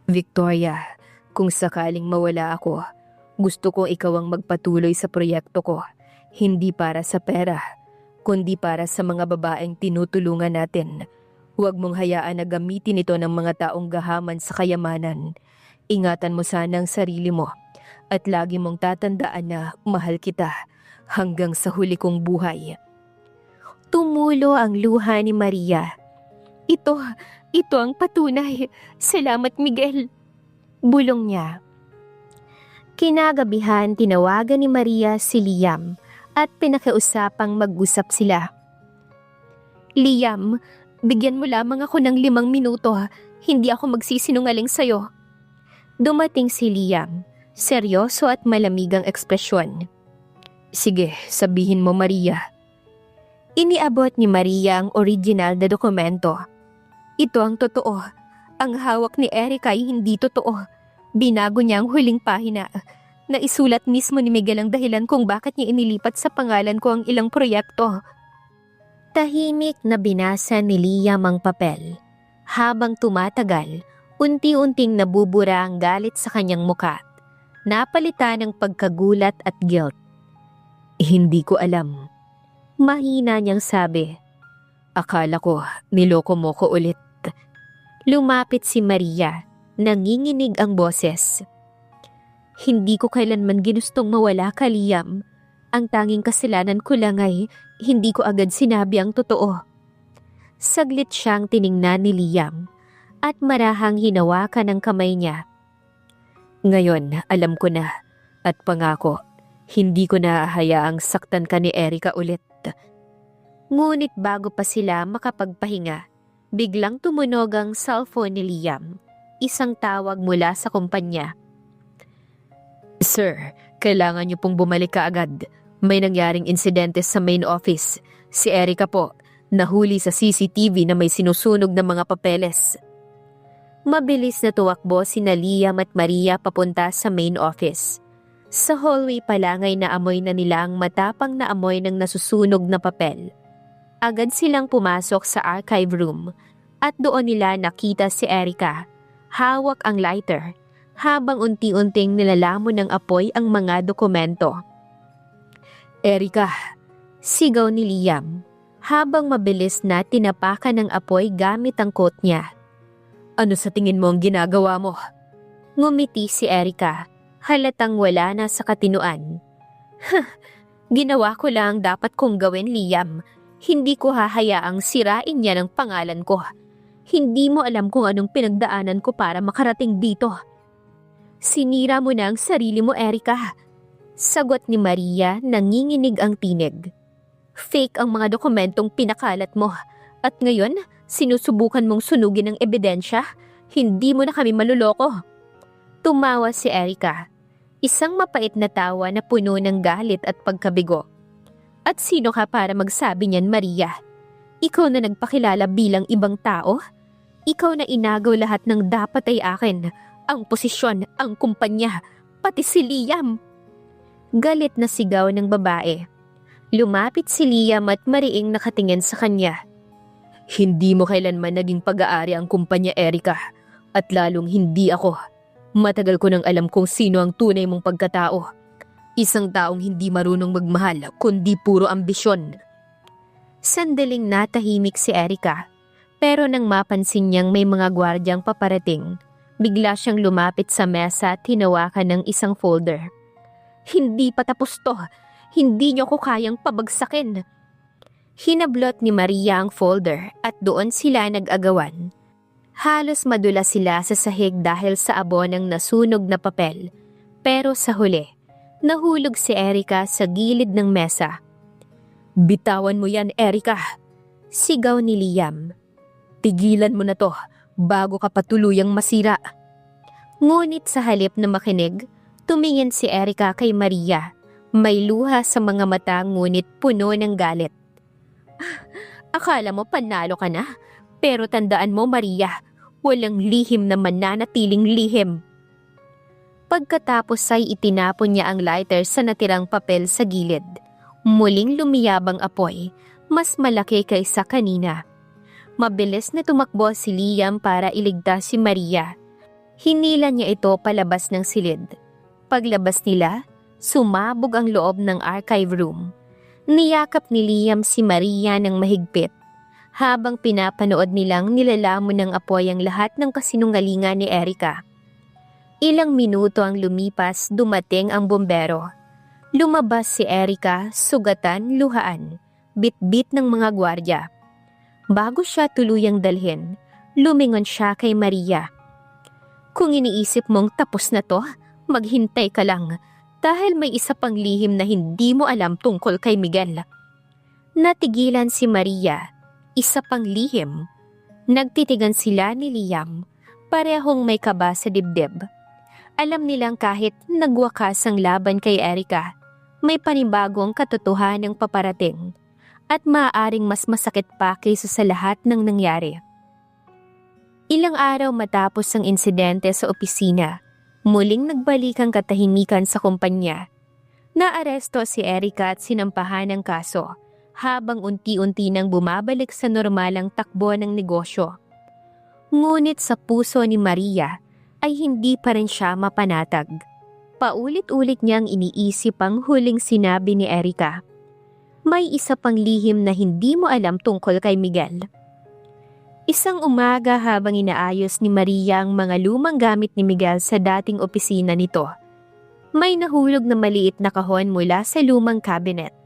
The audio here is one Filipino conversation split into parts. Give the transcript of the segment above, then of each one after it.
Victoria, kung sakaling mawala ako, gusto ko ikaw ang magpatuloy sa proyekto ko. Hindi para sa pera, kundi para sa mga babaeng tinutulungan natin. Huwag mong hayaan na gamitin ito ng mga taong gahaman sa kayamanan. Ingatan mo sana ang sarili mo at lagi mong tatandaan na mahal kita hanggang sa huli kong buhay. Tumulo ang luha ni Maria. Ito ang patunay. Salamat, Miguel. Bulong niya. Kinagabihan, tinawagan ni Maria si Liam at pinakiusapang mag-usap sila. Liam, bigyan mo lamang ako ng 5 minuto. Hindi ako magsisinungaling sa'yo. Dumating si Liam, seryoso at malamig ang ekspresyon. Sige, sabihin mo, Maria. Iniabot ni Maria ang original na dokumento. Ito ang totoo. Ang hawak ni Erica ay hindi totoo. Binago niya ang huling pahina. Naisulat mismo ni Miguel ang dahilan kung bakit niya inilipat sa pangalan ko ang ilang proyekto. Tahimik na binasa ni Liam ang papel. Habang tumatagal, unti-unting nabubura ang galit sa kanyang muka. Napalitan ng pagkagulat at guilt. Hindi ko alam. Mahina niyang sabi. Akala ko, niloko mo ko ulit. Lumapit si Maria. Nanginginig ang boses. Hindi ko kailanman ginustong mawala ka, Liam. Ang tanging kasalanan ko lang ay hindi ko agad sinabi ang totoo. Saglit siyang tiningnan ni Liam at marahang hinawakan ang kamay niya. Ngayon, alam ko na at pangako, hindi ko na hayaang saktan ka ni Erica ulit. Ngunit bago pa sila makapagpahinga, biglang tumunog ang cellphone ni Liam. Isang tawag mula sa kumpanya. Sir, kailangan niyo pong bumalik kaagad. May nangyaring insidente sa main office. Si Erica po, nahuli sa CCTV na may sinusunog na mga papeles. Mabilis na tuwakbo sina Liam at Maria papunta sa main office. Sa hallway pa lang ay naamoy na nila ang matapang na amoy ng nasusunog na papel. Agad silang pumasok sa archive room at doon nila nakita si Erica. Hawak ang lighter habang unti-unting nilalamon ng apoy ang mga dokumento. Erica, sigaw ni Liam habang mabilis na tinapakan ng apoy gamit ang coat niya. Ano sa tingin mo ang ginagawa mo? Ngumiti si Erica, halatang wala na sa katinuan. Ginawa ko lang dapat kong gawin, Liam. Hindi ko hahayaang sirain niya ng pangalan ko. Hindi mo alam kung anong pinagdaanan ko para makarating dito. Sinira mo na ang sarili mo, Erica. Sagot ni Maria, nanginginig ang tinig. Fake ang mga dokumentong pinakalat mo. At ngayon, sinusubukan mong sunugin ang ebidensya. Hindi mo na kami maluloko. Tumawa si Erica. Isang mapait na tawa na puno ng galit at pagkabigo. At sino ka para magsabi niyan, Maria? Ikaw na nagpakilala bilang ibang tao? Ikaw na inagaw lahat ng dapat ay akin. Ang posisyon, ang kumpanya, pati si Liam. Galit na sigaw ng babae. Lumapit si Liam at mariing nakatingin sa kanya. Hindi mo kailanman naging pag-aari ang kumpanya, Erica. At lalong hindi ako. Matagal ko nang alam kung sino ang tunay mong pagkatao. Isang taong hindi marunong magmahal, kundi puro ambisyon. Sandaling natahimik si Erica. Pero nang mapansin niyang may mga gwardyang paparating, bigla siyang lumapit sa mesa at hinawakan ng isang folder. Hindi pa tapos to. Hindi niyo ko kayang pabagsakin. Hinablot ni Maria ang folder at doon sila nag-agawan. Halos madula sila sa sahig dahil sa abo ng nasunog na papel. Pero sa huli, nahulog si Erica sa gilid ng mesa. Bitawan mo yan, Erica! Sigaw ni Liam. Tigilan mo na to bago ka patuluyang masira. Ngunit sa halip na makinig, tumingin si Erica kay Maria. May luha sa mga mata ngunit puno ng galit. Akala mo panalo ka na? Pero tandaan mo, Maria, walang lihim na mananatiling lihim. Pagkatapos ay itinapon niya ang lighter sa natirang papel sa gilid. Muling lumiyabang apoy, mas malaki kaysa kanina. Mabilis na tumakbo si Liam para iligtas si Maria. Hinila niya ito palabas ng silid. Paglabas nila, sumabog ang loob ng archive room. Niyakap ni Liam si Maria ng mahigpit. Habang pinapanood nilang nilalamon ng apoy ang lahat ng kasinungalingan ni Erica. Ilang minuto ang lumipas, dumating ang bumbero. Lumabas si Erica, sugatan, luhaan, bit-bit ng mga gwardya. Bago siya tuluyang dalhin, lumingon siya kay Maria. Kung iniisip mong tapos na to, maghintay ka lang dahil may isa pang lihim na hindi mo alam tungkol kay Miguel. Natigilan si Maria. Isa pang lihim. Nagtitigan sila ni Liam, parehong may kaba sa dibdib. Alam nilang kahit nagwakas ang laban kay Erica, may panibagong katotohanang paparating at maaaring mas masakit pa kaysa sa lahat ng nangyari. Ilang araw matapos ang insidente sa opisina, muling nagbalik ang katahimikan sa kumpanya. Naaresto si Erica at sinampahan ng kaso habang unti-unti nang bumabalik sa normalang takbo ng negosyo. Ngunit sa puso ni Maria ay hindi pa rin siya mapanatag. Paulit-ulit niyang iniisip ang huling sinabi ni Erica. May isa pang lihim na hindi mo alam tungkol kay Miguel. Isang umaga habang inaayos ni Maria ang mga lumang gamit ni Miguel sa dating opisina nito, may nahulog na maliit na kahon mula sa lumang cabinet.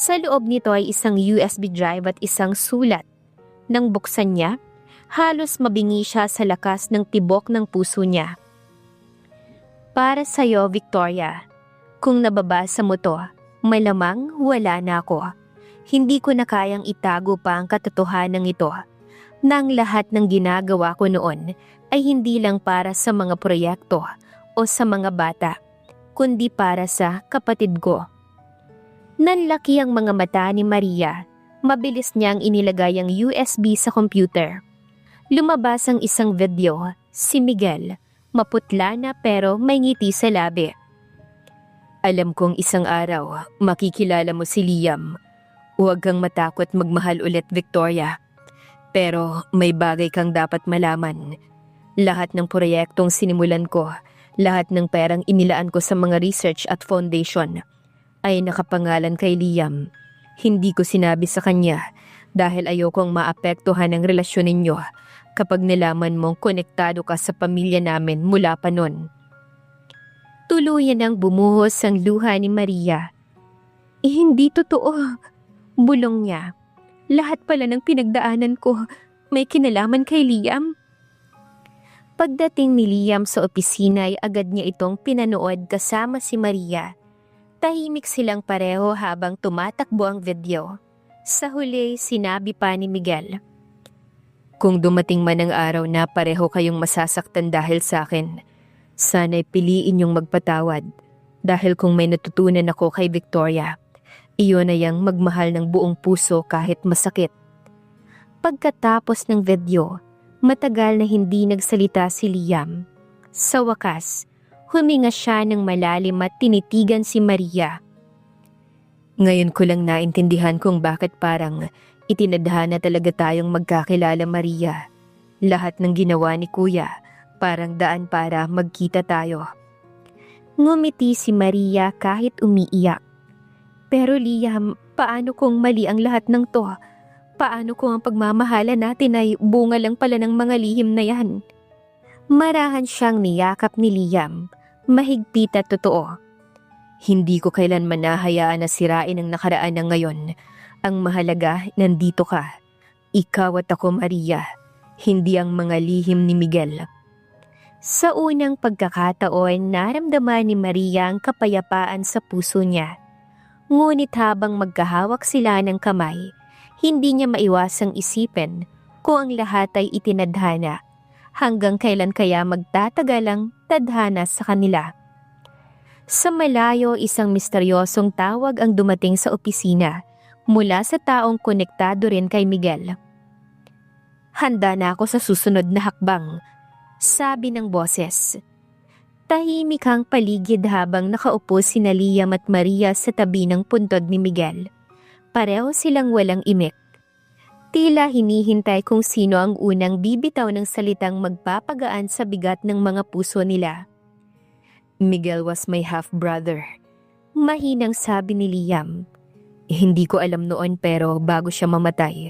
Sa loob nito ay isang USB drive at isang sulat. Nang buksan niya, halos mabingi siya sa lakas ng tibok ng puso niya. Para sa'yo, Victoria. Kung nababasa mo to, malamang wala na ako. Hindi ko na kayang itago pa ang katotohanan ito. Nang lahat ng ginagawa ko noon ay hindi lang para sa mga proyekto o sa mga bata, kundi para sa kapatid ko. Nanlaki ang mga mata ni Maria. Mabilis niyang inilagay ang USB sa computer. Lumabas ang isang video, si Miguel, maputla na pero may ngiti sa labi. Alam kong isang araw, makikilala mo si Liam. Huwag kang matakot magmahal ulit, Victoria. Pero may bagay kang dapat malaman. Lahat ng proyektong sinimulan ko, lahat ng perang inilaan ko sa mga research at foundation, ay nakapangalan kay Liam. Hindi ko sinabi sa kanya dahil ayokong maapektuhan ang relasyon ninyo kapag nalaman mong konektado ka sa pamilya namin mula pa nun. Tuluyan ang bumuhos ang luha ni Maria. Hindi totoo. Bulong niya. Lahat pala ng pinagdaanan ko may kinalaman kay Liam. Pagdating ni Liam sa opisina ay agad niya itong pinanood kasama si Maria. Tahimik silang pareho habang tumatakbo ang video. Sa huli, sinabi pa ni Miguel, kung dumating man ang araw na pareho kayong masasaktan dahil sa akin, sana'y piliin yung magpatawad. Dahil kung may natutunan ako kay Victoria, iyon ay ang magmahal ng buong puso kahit masakit. Pagkatapos ng video, matagal na hindi nagsalita si Liam. Sa wakas, huminga siya ng malalim at tinitigan si Maria. Ngayon ko lang naintindihan kung bakit parang itinadhana talaga tayong magkakilala, Maria. Lahat ng ginawa ni Kuya, parang daan para magkita tayo. Ngumiti si Maria kahit umiiyak. Pero Liam, paano kung mali ang lahat ng to? Paano kung ang pagmamahala natin ay bunga lang pala ng mga lihim na yan? Marahan siyang niyakap ni Liam. Mahigpit at totoo. Hindi ko kailanman nahayaan na sirain ang nakaraan ng ngayon. Ang mahalaga, nandito ka. Ikaw at ako, Maria. Hindi ang mga lihim ni Miguel. Sa unang pagkakataon, naramdaman ni Maria ang kapayapaan sa puso niya. Ngunit habang magkahawak sila ng kamay, hindi niya maiwasang isipin kung ang lahat ay itinadhana. Hanggang kailan kaya magtatagal ang tadhana sa kanila. Sa malayo, isang misteryosong tawag ang dumating sa opisina mula sa taong konektado rin kay Miguel. Handa na ako sa susunod na hakbang, sabi ng boses. Tahimik ang paligid habang nakaupo sina Liam at Maria sa tabi ng puntod ni Miguel. Pareho silang walang imik. Tila hinihintay kung sino ang unang bibitaw ng salitang magpapagaan sa bigat ng mga puso nila. Miguel was my half-brother. Mahinang sabi ni Liam. Hindi ko alam noon pero bago siya mamatay,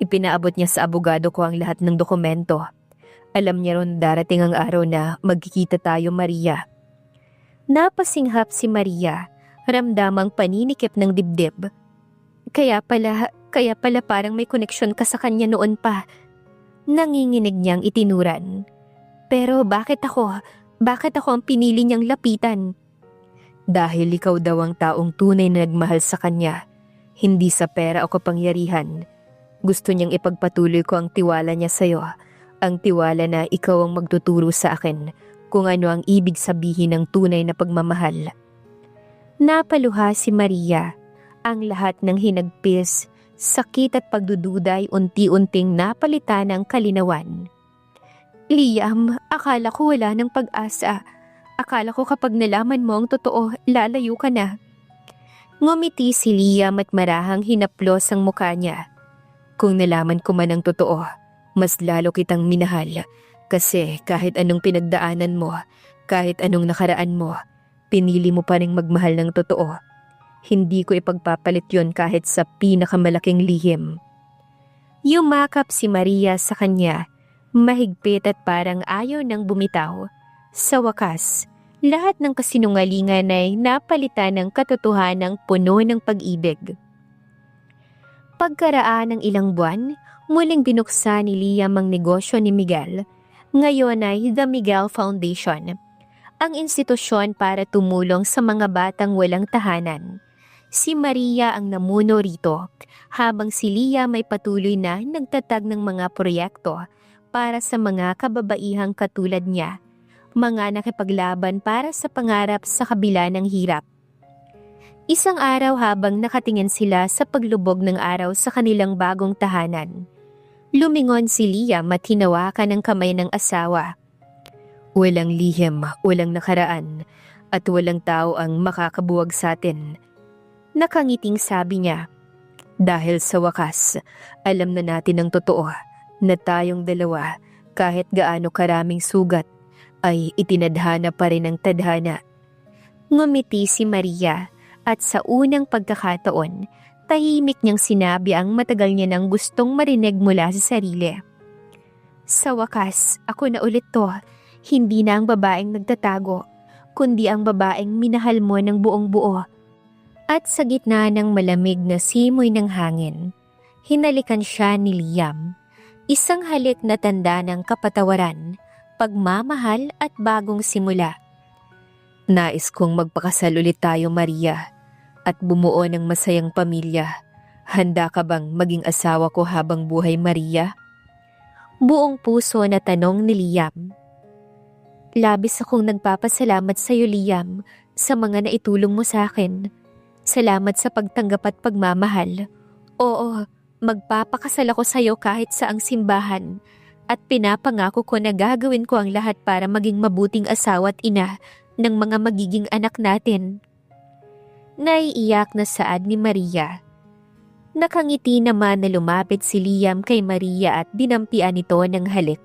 ipinaabot niya sa abogado ko ang lahat ng dokumento. Alam niya ron darating ang araw na magkikita tayo, Maria. Napasinghap si Maria, ramdamang paninikip ng dibdib. Kaya pala parang may koneksyon ka sa kanya noon pa. Nanginginig niyang itinuran. Pero bakit ako? Bakit ako ang pinili niyang lapitan? Dahil ikaw daw ang taong tunay na nagmahal sa kanya. Hindi sa pera o kapangyarihan. Gusto niyang ipagpatuloy ko ang tiwala niya sa'yo. Ang tiwala na ikaw ang magtuturo sa akin kung ano ang ibig sabihin ng tunay na pagmamahal. Napaluha si Maria. Ang lahat ng hinagpis, sakit at pagdududa ay unti-unting napalitan ng kalinawan. Liam, akala ko wala ng pag-asa. Akala ko kapag nalaman mo ang totoo, lalayo ka na. Ngumiti si Liam at marahang hinaplos ang mukha niya. Kung nalaman ko man ang totoo, mas lalo kitang minahal. Kasi kahit anong pinagdaanan mo, kahit anong nakaraan mo, pinili mo pa ring magmahal ng totoo. Hindi ko ipagpapalit yon kahit sa pinakamalaking lihim. Yumakap si Maria sa kanya, mahigpit at parang ayaw nang bumitaw. Sa wakas, lahat ng kasinungalingan ay napalitan ng katotohanang puno ng pag-ibig. Pagkaraan ng ilang buwan, muling binuksan ni Liam ang negosyo ni Miguel. Ngayon ay The Miguel Foundation, ang institusyon para tumulong sa mga batang walang tahanan. Si Maria ang namuno rito, habang si Liam ay patuloy na nagtatag ng mga proyekto para sa mga kababaihang katulad niya. Mga nakipaglaban para sa pangarap sa kabila ng hirap. Isang araw habang nakatingin sila sa paglubog ng araw sa kanilang bagong tahanan, lumingon si Liam at hinawakan ang kamay ng asawa. Walang lihim, walang nakaraan, at walang tao ang makakabuwag sa atin. Nakangiting sabi niya. Dahil sa wakas, alam na natin ang totoo na tayong dalawa, kahit gaano karaming sugat, ay itinadhana pa rin ang tadhana. Ngumiti si Maria at sa unang pagkakataon, tahimik niyang sinabi ang matagal niya nang gustong marinig mula sa sarili. Sa wakas, ako na ulit to. Hindi na ang babaeng nagtatago, kundi ang babaeng minahal mo ng buong buo. At sa gitna ng malamig na simoy ng hangin, hinalikan siya ni Liam. Isang halik na tanda ng kapatawaran, pagmamahal at bagong simula. Nais kong magpakasal ulit tayo, Maria, at bumuo ng masayang pamilya. Handa ka bang maging asawa ko habang buhay, Maria? Buong puso na tanong ni Liam. Labis akong nagpapasalamat sa iyo, Liam, sa mga naitulong mo sa akin. Salamat sa pagtanggap at pagmamahal. Oo, magpapakasal ako sa iyo kahit saang simbahan. At pinapangako ko na gagawin ko ang lahat para maging mabuting asawa at ina ng mga magiging anak natin. Naiiyak na saad ni Maria. Nakangiti naman na lumapit si Liam kay Maria at dinampian ito ng halik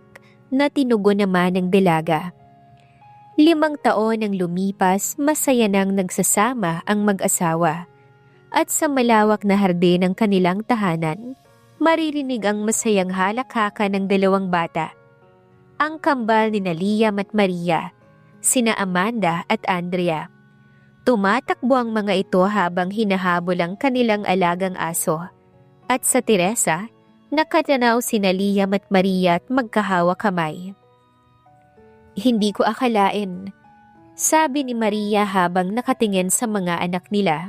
na tinugo naman ng dalaga. 5 taon ang lumipas, masaya nang nagsasama ang mag-asawa. At sa malawak na hardin ng kanilang tahanan, maririnig ang masayang halakhaka ng 2 bata. Ang kambal ni Liam at Maria, sina Amanda at Andrea. Tumatakbo ang mga ito habang hinahabol ang kanilang alagang aso. At sa Teresa, nakatanaw sina Liam at Maria at magkahawak kamay. Hindi ko akalain, sabi ni Maria habang nakatingin sa mga anak nila,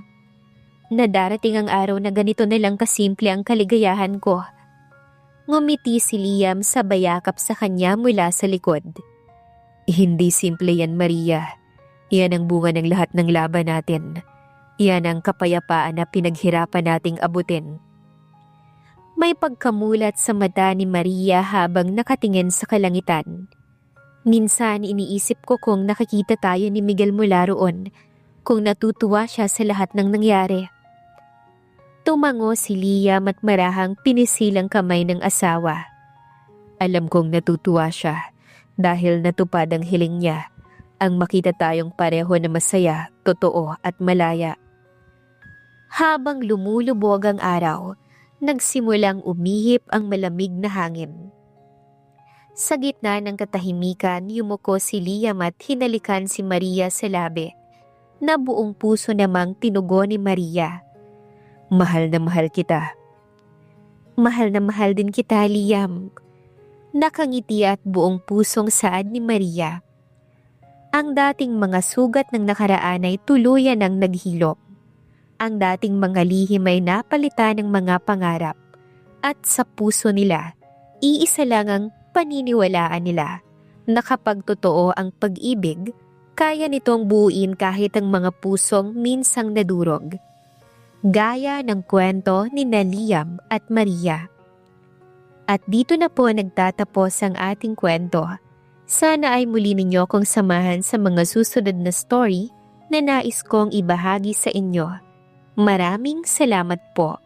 na darating ang araw na ganito na lang kasimple ang kaligayahan ko. Ngumiti si Liam sa bayakap sa kanya mula sa likod. Hindi simple yan, Maria. Iyan ang bunga ng lahat ng laban natin. Iyan ang kapayapaan na pinaghirapan nating abutin. May pagkamulat sa mata ni Maria habang nakatingin sa kalangitan. Minsan iniisip ko kung nakikita tayo ni Miguel mula roon, kung natutuwa siya sa lahat ng nangyari. Tumango si Liam at marahang pinisilang kamay ng asawa. Alam kong natutuwa siya dahil natupad ang hiling niya, ang makita tayong pareho na masaya, totoo at malaya. Habang lumulubog ang araw, nagsimulang umihip ang malamig na hangin. Sa gitna ng katahimikan, yumuko si Liam at hinalikan si Maria sa labi, na buong puso namang tinugon ni Maria. Mahal na mahal kita. Mahal na mahal din kita, Liam. Nakangiti at buong pusong saad ni Maria. Ang dating mga sugat ng nakaraan ay tuluyan ang naghilom. Ang dating mga lihim ay napalitan ng mga pangarap. At sa puso nila, iisa lang ang paniniwalaan nila na kapag totoo ang pag-ibig, kaya nitong buuin kahit ang mga pusong minsang nadurog. Gaya ng kwento ni Liam at Maria. At dito na po nagtatapos ang ating kwento. Sana ay muli ninyo kong samahan sa mga susunod na story na nais kong ibahagi sa inyo. Maraming salamat po.